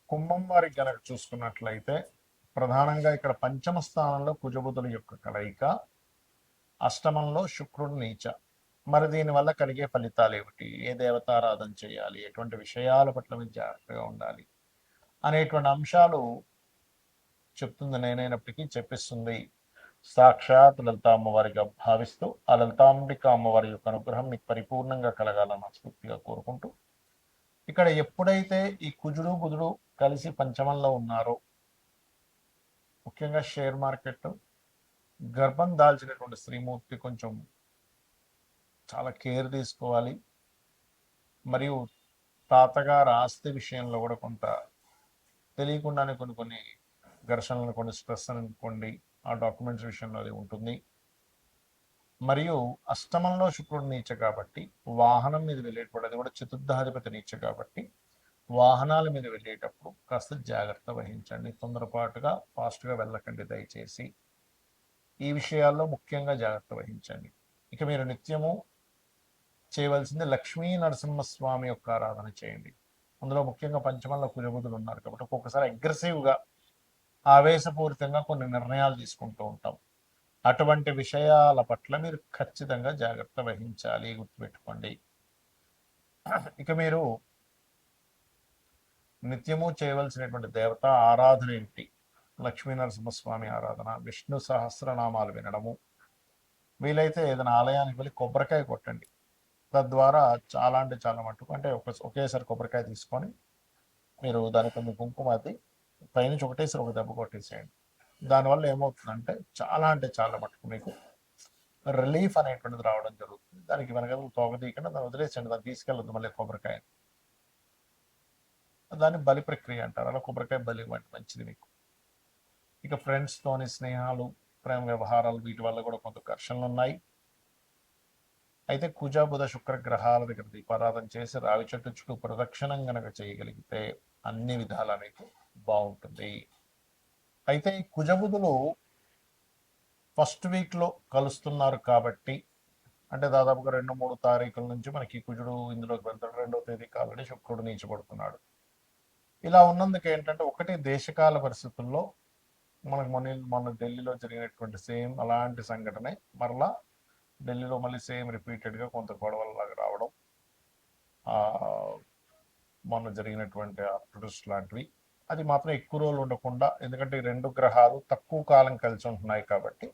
కుంభం వారికి గనక చూసుకున్నట్లయితే ప్రధానంగా ఇక్కడ పంచమ స్థానంలో కుజబుధుల యొక్క కలయిక, అష్టమంలో శుక్రుడు నీచ. మరి దీనివల్ల కలిగే ఫలితాలు ఏమిటి, ఏ దేవతారాధన చేయాలి, ఎటువంటి విషయాల పట్ల మీరు జాగ్రత్తగా ఉండాలి అనేటువంటి అంశాలు చెప్తుంది నేనైనప్పటికీ చెప్పిస్తుంది సాక్షాత్ లలిత అమ్మవారిగా భావిస్తూ ఆ లలితాంబిక అమ్మవారి యొక్క అనుగ్రహం మీకు పరిపూర్ణంగా కలగాలని మనస్ఫూర్తిగా కోరుకుంటూ, ఇక్కడ ఎప్పుడైతే ఈ కుజుడు బుధుడు కలిసి పంచమంలో ఉన్నారో, ముఖ్యంగా షేర్ మార్కెట్, గర్భం దాల్చినటువంటి శ్రీమూర్తి కొంచెం చాలా కేర్ తీసుకోవాలి. మరియు తాతగారు ఆస్తి విషయంలో కూడా కొంత తెలియకుండానే కొన్ని ఘర్షణలు, కొన్ని స్ట్రెస్ అనుకోండి, ఆ డాక్యుమెంట్స్ విషయంలో అది ఉంటుంది. మరియు అష్టమంలో శుక్రుడు నీచ కాబట్టి వాహనం మీద వెళ్ళేటప్పుడు, అది కూడా చతుర్థాధిపతి నీచ కాబట్టి వాహనాల మీద వెళ్ళేటప్పుడు కాస్త జాగ్రత్త వహించండి. తొందరపాటుగా ఫాస్ట్గా వెళ్ళకండి దయచేసి. ఈ విషయాల్లో ముఖ్యంగా జాగ్రత్త వహించండి. ఇక మీరు నిత్యము చేయవలసింది లక్ష్మీ నరసింహస్వామి యొక్క ఆరాధన చేయండి. అందులో ముఖ్యంగా పంచమంలో కుజబుధులు ఉన్నారు కాబట్టి ఒక్కొక్కసారి అగ్రెసివ్గా, ఆవేశపూరితంగా కొన్ని నిర్ణయాలు తీసుకుంటూ ఉంటాం. అటువంటి విషయాల పట్ల మీరు ఖచ్చితంగా జాగ్రత్త వహించాలి, గుర్తుపెట్టుకోండి. ఇక మీరు నిత్యము చేయవలసినటువంటి దేవత ఆరాధన ఏంటి? లక్ష్మీ నరసింహస్వామి ఆరాధన, విష్ణు సహస్రనామాలు వినడము, వీలైతే ఏదైనా ఆలయానికి వెళ్ళి కొబ్బరికాయ కొట్టండి. తద్వారా చాలా అంటే చాలా మటుకు, అంటే ఒకేసారి కొబ్బరికాయ తీసుకొని మీరు దాని కొంచెం కుంకుమ అది పైనుంచి ఒకటేసారి ఒక దెబ్బ కొట్టేసేయండి. దానివల్ల ఏమవుతుందంటే చాలా అంటే చాలా మటుకు మీకు రిలీఫ్ అనేటువంటిది రావడం జరుగుతుంది. దానికి వెనక తోక తీయకుండా దాన్ని వదిలేసండి, దాన్ని తీసుకెళ్ళదు మళ్ళీ కొబ్బరికాయ. దాన్ని బలి ప్రక్రియ అంటారు. అలా కొబ్బరికాయ బలి ఇవ్వండి, మంచిది మీకు. ఇక ఫ్రెండ్స్తోని స్నేహాలు, ప్రేమ వ్యవహారాలు, వీటి వల్ల కూడా కొంత ఘర్షణలు ఉన్నాయి. అయితే కుజ బుధ శుక్ర గ్రహాల దగ్గర దీపారాధన చేసి రావి చెట్టు చుట్టూ ప్రదక్షిణం గనక చేయగలిగితే అన్ని విధాలా మీకు బాగుంటుంది. అయితే ఈ కుజబుధులు ఫస్ట్ వీక్లో కలుస్తున్నారు కాబట్టి, అంటే దాదాపుగా 2-3 తారీఖుల నుంచి మనకి కుజుడు ఇందులోకి వెళ్తాడు. 2వ తేదీకి ఆల్రెడీ శుక్రుడు నీచబడుతున్నాడు. ఇలా ఉన్నందుకు ఏంటంటే, ఒకటి దేశకాల పరిస్థితుల్లో మనకు మొన్న ఢిల్లీలో జరిగినటువంటి సేమ్ అలాంటి సంఘటనే మరలా ఢిల్లీలో మళ్ళీ సేమ్ రిపీటెడ్గా కొంత గొడవలలాగా రావడం, మొన్న జరిగినటువంటి ప్రొటెస్ట్ లాంటివి. అది మాత్రం ఎక్కువ రోజులు ఉండకుండా, ఎందుకంటే ఈ రెండు గ్రహాలు తక్కువ కాలం కలిసి ఉంటున్నాయి కాబట్టి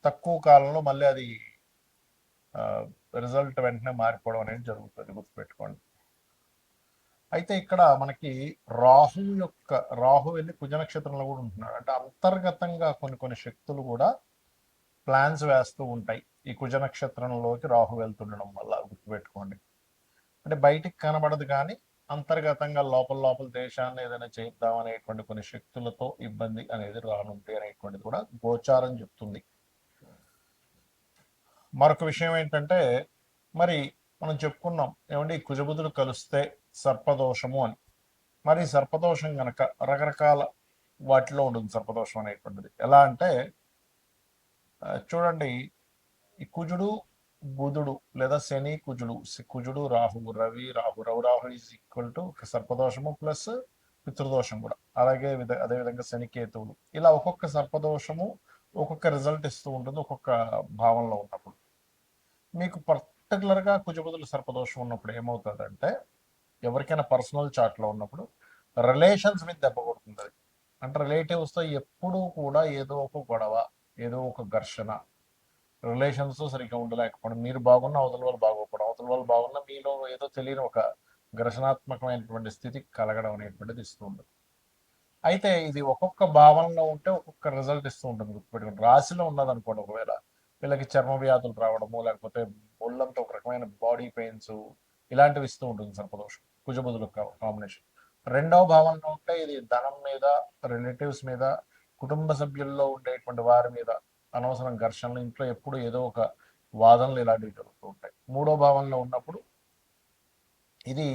తక్కువ కాలంలో మళ్ళీ అది రిజల్ట్ వెంటనే మారిపోవడం అనేది జరుగుతుంది, గుర్తుపెట్టుకోండి. అయితే ఇక్కడ మనకి రాహు వెళ్ళి కుజ నక్షత్రంలో కూడా ఉంటున్నాడు. అంటే అంతర్గతంగా కొన్ని శక్తులు కూడా ప్లాన్స్ వేస్తూ ఉంటాయి ఈ కుజ నక్షత్రంలోకి రాహు వెళ్తుండడం వల్ల, గుర్తుపెట్టుకోండి. అంటే బయటికి కనబడదు కానీ అంతర్గతంగా లోపల దేశాన్ని ఏదైనా చేద్దాం అనేటువంటి కొన్ని శక్తులతో ఇబ్బంది అనేది రానుంది అనేటువంటిది కూడా గోచారం చెప్తుంది. మరొక విషయం ఏంటంటే, మరి మనం చెప్పుకున్నాం ఏమంటే ఈ కుజబుధులు కలిస్తే సర్పదోషము అని. మరి సర్పదోషం గనక రకరకాల వాటిలో ఉంటుంది. సర్పదోషం అనేటువంటిది ఎలా అంటే, చూడండి, ఈ కుజుడు బుధుడు లేదా శని కుజుడు, కుజుడు రాహు, రవి రాహు ఈజ్ ఈక్వల్ టు సర్పదోషము ప్లస్ పితృదోషం కూడా. అదేవిధంగా శని కేతువులు, ఇలా ఒక్కొక్క సర్పదోషము ఒక్కొక్క రిజల్ట్ ఇస్తూ ఉంటుంది ఒక్కొక్క భావంలో ఉన్నప్పుడు. మీకు పర్టికులర్గా కుజబుధుల సర్పదోషం ఉన్నప్పుడు ఏమవుతుందంటే, ఎవరికైనా పర్సనల్ చాట్లో ఉన్నప్పుడు రిలేషన్స్ మీద దెబ్బ కొడుతుంది. అది అంటే రిలేటివ్స్తో ఎప్పుడూ కూడా ఏదో ఒక గొడవ, ఏదో ఒక ఘర్షణ, రిలేషన్స్ సరిగ్గా ఉండలేకపోవడం, మీరు బాగున్నా అవతల వాళ్ళు బాగోకపోవడం, అవతల వాళ్ళు బాగున్నా మీలో ఏదో తెలియని ఒక ఘర్షణాత్మకమైనటువంటి స్థితి కలగడం అనేటువంటిది ఇస్తూ ఉంటుంది. అయితే ఇది ఒక్కొక్క భావనలో ఉంటే ఒక్కొక్క రిజల్ట్ ఇస్తూ ఉంటుంది, గుర్తుపెట్టుకోండి. రాశిలో ఉన్నదనుకోండి, ఒకవేళ వీళ్ళకి చర్మ వ్యాధులు రావడము, లేకపోతే ఒళ్ళంతా ఒక రకమైన బాడీ పెయిన్స్, ఇలాంటివి ఇస్తూ ఉంటుంది సర్పదోషం, కుజబుధుల కాంబినేషన్. 2వ భావంలో ఉంటే ఇది ధనం మీద, రిలేటివ్స్ మీద, కుటుంబ సభ్యుల్లో ఉండేటువంటి వారి మీద అనవసరం ఘర్షణలు, ఇంట్లో ఎప్పుడు ఏదో ఒక వాదనలు ఇలాంటివి జరుగుతూ ఉంటాయి. 3వ భావంలో ఉన్నప్పుడు ఇది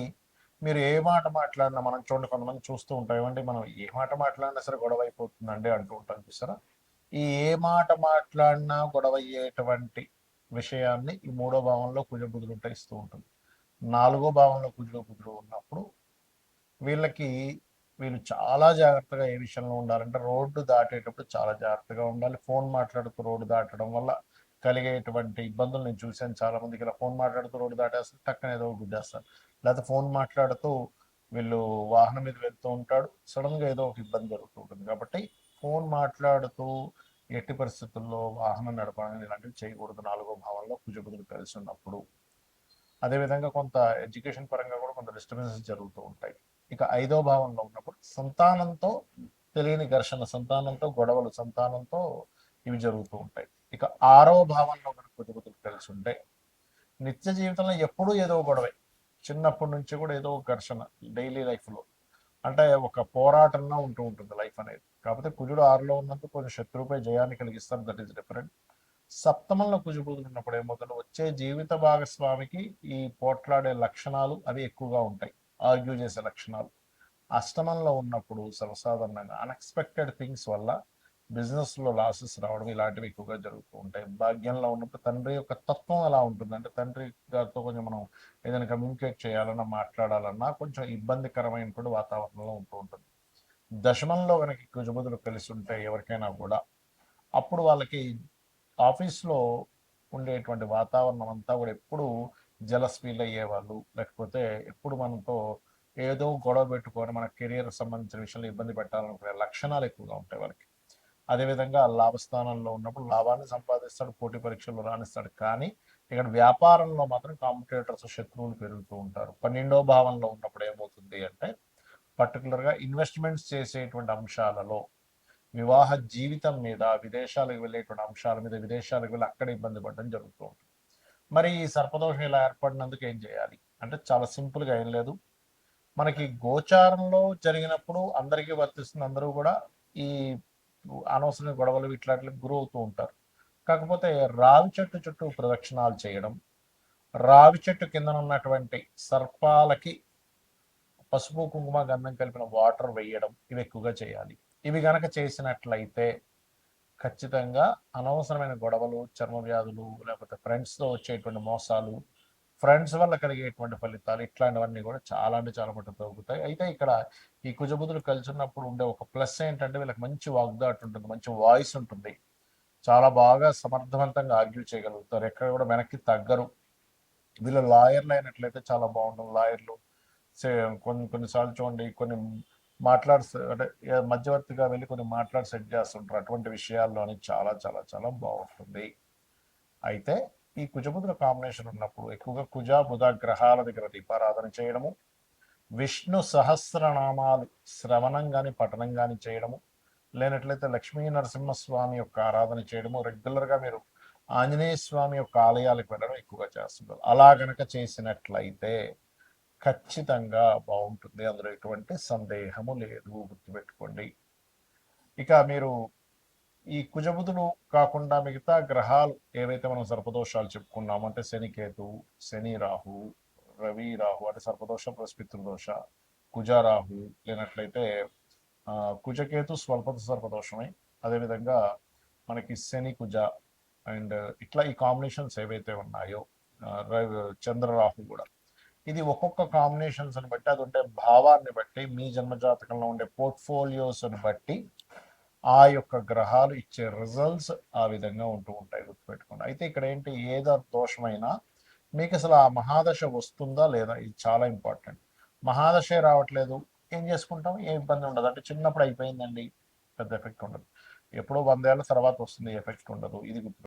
మీరు ఏ మాట మాట్లాడినా, మనం చూడండి కొంతమంది చూస్తూ ఉంటాం, ఏమంటే మనం ఏ మాట మాట్లాడినా సరే గొడవ అయిపోతుందండి అంటూ ఉంటాం చూసారా. ఈ ఏ మాట మాట్లాడినా గొడవ అయ్యేటువంటి విషయాన్ని ఈ 3వ భావంలో కుజబుధులు ఇస్తూ ఉంటుంది. 4వ భావంలో కుజుడు బుధుడు ఉన్నప్పుడు వీళ్ళకి వీళ్ళు చాలా జాగ్రత్తగా ఏ విషయంలో ఉండాలంటే రోడ్డు దాటేటప్పుడు చాలా జాగ్రత్తగా ఉండాలి. ఫోన్ మాట్లాడుతూ రోడ్డు దాటడం వల్ల కలిగేటువంటి ఇబ్బందులు నేను చూశాను. చాలా మందికి ఇలా ఫోన్ మాట్లాడుతూ రోడ్డు దాటేస్తారు, టక్కన ఏదో ఒకటి గుద్దేస్తారు. లేకపోతే ఫోన్ మాట్లాడుతూ వీళ్ళు వాహనం మీద వెళ్తూ ఉంటాడు, సడన్గా ఏదో ఒక ఇబ్బంది జరుగుతూ ఉంటుంది. కాబట్టి ఫోన్ మాట్లాడుతూ ఎట్టి పరిస్థితుల్లో వాహనం నడపడం ఇలాంటివి చేయకూడదు. నాలుగో భావంలో కుజబుధులు కలిసి ఉన్నప్పుడు. అదేవిధంగా కొంత ఎడ్యుకేషన్ పరంగా కూడా కొంత డిస్టర్బెన్సెస్ జరుగుతూ ఉంటాయి. ఇక ఐదో భావంలో ఉన్నప్పుడు సంతానంతో తెలియని ఘర్షణ, సంతానంతో గొడవలు, సంతానంతో ఇవి జరుగుతూ ఉంటాయి. ఇక ఆరో భావంలో కనుక కుజబుధులు కలిసి ఉంటే నిత్య జీవితంలో ఎప్పుడూ ఏదో గొడవే. చిన్నప్పటి నుంచి కూడా ఏదో ఘర్షణ డైలీ లైఫ్లో, అంటే ఒక పోరాటంలో ఉంటూ ఉంటుంది లైఫ్ అనేది. కాకపోతే కుజుడు ఆరులో ఉన్నందుకు కొంచెం శత్రువుపై జయాన్ని కలిగిస్తారు, దట్ ఈస్ డిఫరెంట్. సప్తమంలో కుజుబుధులు ఉన్నప్పుడు ఏమవుతుందో వచ్చే జీవిత భాగస్వామికి ఈ పోట్లాడే లక్షణాలు అవి ఎక్కువగా ఉంటాయి, ఆర్గ్యూ చేసే లక్షణాలు. అష్టమంలో ఉన్నప్పుడు సర్వసాధారణంగా అన్ఎక్స్పెక్టెడ్ థింగ్స్ వల్ల బిజినెస్లో లాసెస్ రావడం ఇలాంటివి ఎక్కువగా జరుగుతూ ఉంటాయి. భాగ్యంలో ఉన్నప్పుడు తండ్రి యొక్క తత్వం ఎలా ఉంటుంది అంటే తండ్రి గారితో కొంచెం మనం ఏదైనా కమ్యూనికేట్ చేయాలన్నా మాట్లాడాలన్నా కొంచెం ఇబ్బందికరమైనటువంటి వాతావరణంలో ఉంటూ ఉంటుంది. దశమంలో కనుక కుజబుధులు కలిసి ఉంటే ఎవరికైనా కూడా అప్పుడు వాళ్ళకి ఆఫీస్లో ఉండేటువంటి వాతావరణం అంతా కూడా ఎప్పుడు జలస్ ఫీల్ అయ్యేవాళ్ళు, లేకపోతే ఎప్పుడు మనతో ఏదో గొడవ పెట్టుకొని మన కెరియర్ సంబంధించిన విషయంలో ఇబ్బంది పెట్టాలనుకునే లక్షణాలు ఎక్కువగా ఉంటాయి వాళ్ళకి. అదేవిధంగా లాభస్థానంలో ఉన్నప్పుడు లాభాన్ని సంపాదిస్తాడు, పోటీ పరీక్షల్లో రాణిస్తాడు. కానీ ఇక్కడ వ్యాపారంలో మాత్రం కాంపిటేటర్స్, శత్రువులు పెరుగుతూ ఉంటారు. 12వ భావంలో ఉన్నప్పుడు ఏమవుతుంది అంటే పర్టికులర్గా ఇన్వెస్ట్మెంట్స్ చేసేటువంటి అంశాలలో, వివాహ జీవితం మీద, విదేశాలకు వెళ్ళేటువంటి అంశాల మీద, విదేశాలకు వెళ్ళి అక్కడ ఇబ్బంది పడడం జరుగుతూ ఉంటుంది. మరి ఈ సర్పదోషం ఇలా ఏర్పడినందుకు ఏం చేయాలి అంటే చాలా సింపుల్గా ఏం లేదు. మనకి గోచారంలో జరిగినప్పుడు అందరికీ వర్తిస్తుంది, అందరూ కూడా ఈ అనవసర గొడవలు ఇట్లాంటికి గురవుతూ ఉంటారు. కాకపోతే రావి చెట్టు చుట్టూ ప్రదక్షిణాలు చేయడం, రావి చెట్టు కింద ఉన్నటువంటి సర్పాలకి పసుపు కుంకుమ గంధం కలిపిన వాటర్ వేయడం, ఇవి ఎక్కువగా చేయాలి. ఇవి గనక చేసినట్లయితే ఖచ్చితంగా అనవసరమైన గొడవలు, చర్మ వ్యాధులు, లేకపోతే ఫ్రెండ్స్తో వచ్చేటువంటి మోసాలు, ఫ్రెండ్స్ వల్ల కలిగేటువంటి ఫలితాలు ఇట్లాంటివన్నీ కూడా చాలా అంటే చాలా మటుకు తగ్గుతాయి. అయితే ఇక్కడ ఈ కుజబుధులు కలిసి ఉన్నప్పుడు ఉండే ఒక ప్లస్ ఏంటంటే వీళ్ళకి మంచి వాగ్దాటు ఉంటుంది, మంచి వాయిస్ ఉంటుంది, చాలా బాగా సమర్థవంతంగా ఆర్గ్యూ చేయగలుగుతారు, ఎక్కడ కూడా వెనక్కి తగ్గరు. వీళ్ళు లాయర్లు అయినట్లయితే చాలా బాగుంటుంది. లాయర్లు కొన్నిసార్లు చూడండి, కొన్ని మాట్లాడి అంటే మధ్యవర్తిగా వెళ్ళి కొన్ని మాట్లాడి సెట్ చేస్తుంటారు. అటువంటి విషయాల్లోని చాలా చాలా చాలా బాగుంటుంది. అయితే ఈ కుజబుధుల కాంబినేషన్ ఉన్నప్పుడు ఎక్కువగా కుజ బుధ గ్రహాల దగ్గర దీపారాధన చేయడము, విష్ణు సహస్రనామాలు శ్రవణం కానీ పఠనం కానీ చేయడము, లేనట్లయితే లక్ష్మీ నరసింహస్వామి యొక్క ఆరాధన చేయడము, రెగ్యులర్గా మీరు ఆంజనేయ స్వామి యొక్క ఆలయాలకు వెళ్ళడం ఎక్కువగా చేస్తుంటారు. అలా గనక చేసినట్లయితే ఖచ్చితంగా బాగుంటుంది, అందులో ఎటువంటి సందేహము లేదు, గుర్తుపెట్టుకోండి. ఇక మీరు ఈ కుజబుధులు కాకుండా మిగతా గ్రహాలు ఏవైతే మనం సర్పదోషాలు చెప్పుకున్నామో అంటే శని కేతు, శని రాహు, రవి రాహు అంటే సర్పదోష ప్లస్ పితృదోష, కుజ రాహు, లేనట్లయితే కుజకేతు స్వల్పత సర్పదోషమే, అదేవిధంగా మనకి శని కుజ అండ్ ఇట్లా ఈ కాంబినేషన్స్ ఏవైతే ఉన్నాయో, చంద్రరాహు కూడా, ఇది ఒక్కొక్క కాంబినేషన్స్ అని బట్టి, అది ఉండే భావాన్ని బట్టి, మీ జన్మజాతకంలో ఉండే పోర్ట్ఫోలియోస్ని బట్టి ఆ యొక్క గ్రహాలు ఇచ్చే రిజల్ట్స్ ఆ విధంగా ఉంటూ ఉంటాయి, గుర్తుపెట్టుకోండి. అయితే ఇక్కడ ఏంటి, ఏదో దోషమైనా మీకు అసలు ఆ మహాదశ వస్తుందా లేదా, ఇది చాలా ఇంపార్టెంట్. మహాదశే రావట్లేదు, ఏం చేసుకుంటాం, ఏ ఇబ్బంది ఉండదు, అంటే చిన్నప్పుడు అయిపోయిందండి, పెద్ద ఎఫెక్ట్ ఉండదు. ఎప్పుడో 100 ఏళ్ళ తర్వాత వస్తుంది, ఎఫెక్ట్ ఉండదు, ఇది గుర్తు.